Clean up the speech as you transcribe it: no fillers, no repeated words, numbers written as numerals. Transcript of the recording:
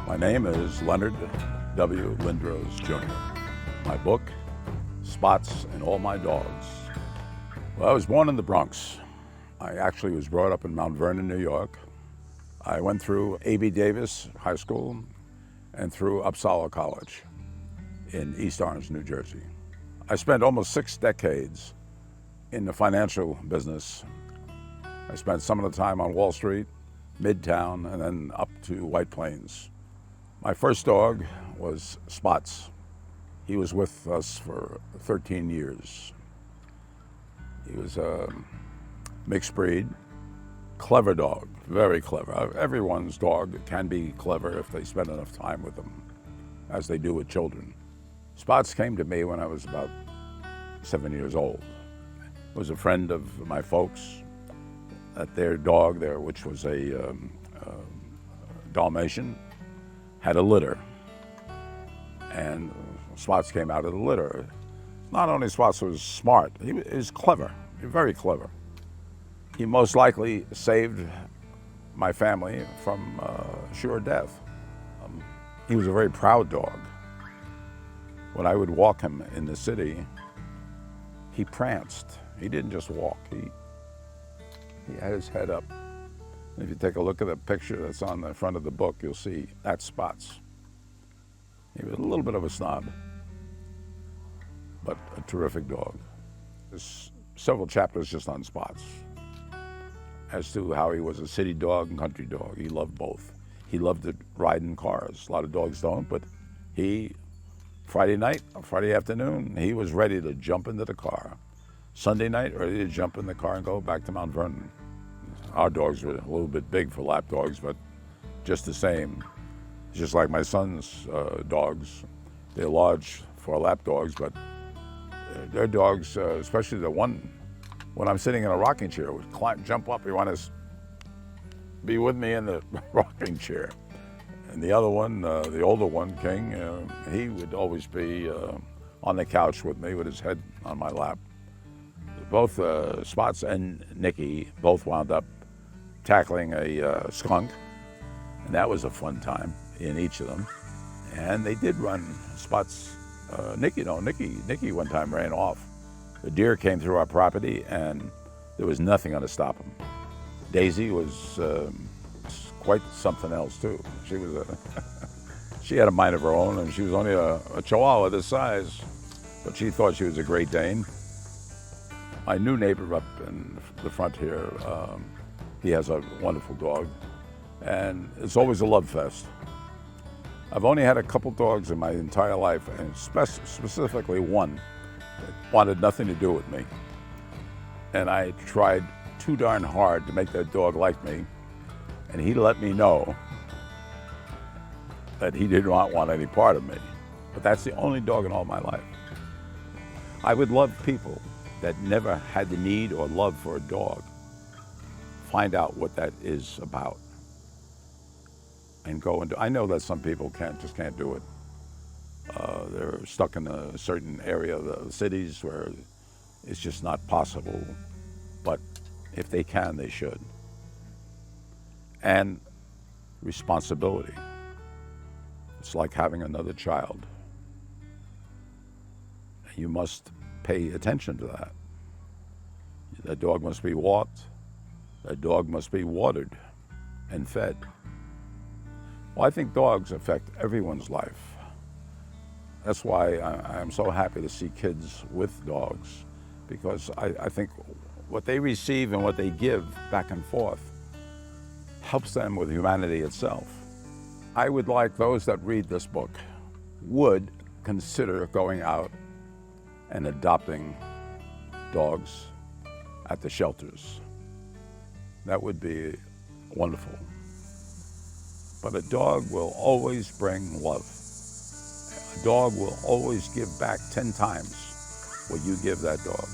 My name is Leonard W. Lindros Jr. My book, Spots and All My Dogs. Well, I was born in the Bronx. I actually was brought up in Mount Vernon, New York. I went through A.B. Davis High School and through Uppsala College in East Orange, New Jersey. I spent almost 6 decades in the financial business. I spent some of the time on Wall Street, Midtown, and then up to White Plains. My first dog was Spots. He was with us for 13 years. He was a mixed breed, clever dog, very clever. Everyone's dog can be clever if they spend enough time with them, as they do with children. Spots came to me when I was about 7 years old. It was a friend of my folks, that their dog there, which was a Dalmatian, had a litter, and Spots came out of the litter. Not only Spots was smart, he was clever, very clever. He most likely saved my family from sure death. He was a very proud dog. When I would walk him in the city, he pranced. He didn't just walk, he had his head up. If you take a look at the picture that's on the front of the book, you'll see that's Spots. He was a little bit of a snob, but a terrific dog. There's several chapters just on Spots, as to how he was a city dog and country dog. He loved both. He loved to ride in cars. A lot of dogs don't, but Friday night, or Friday afternoon, he was ready to jump into the car. Sunday night, ready to jump in the car and go back to Mount Vernon. Our dogs were a little bit big for lap dogs, but just the same. Just like my son's dogs. They're large for lap dogs, but their dogs, especially the one, when I'm sitting in a rocking chair, would jump up. He wanted to be with me in the rocking chair. And the other one, the older one, King, he would always be on the couch with me with his head on my lap. Both Spots and Nicky both wound up tackling a skunk, and that was a fun time in each of them. And they did run. Spots, Nicky one time ran off. The deer came through our property, and there was nothing going to stop him. Daisy was quite something else too. She was she had a mind of her own, and she was only a Chihuahua this size, but she thought she was a Great Dane. My new neighbor up in the front here, he has a wonderful dog, and it's always a love fest. I've only had a couple dogs in my entire life, and specifically one that wanted nothing to do with me. And I tried too darn hard to make that dog like me, and he let me know that he did not want any part of me. But that's the only dog in all my life. I would love people that never had the need or love for a dog find out what that is about and go and do. I know that some people just can't do it. They're stuck in a certain area of the cities where it's just not possible. But if they can, they should. And responsibility. It's like having another child. You must pay attention to that. That dog must be walked. That dog must be watered and fed. Well, I think dogs affect everyone's life. That's why I'm so happy to see kids with dogs, because I think what they receive and what they give back and forth helps them with humanity itself. I would like those that read this book would consider going out and adopting dogs at the shelters. That would be wonderful. But a dog will always bring love. A dog will always give back 10 times what you give that dog.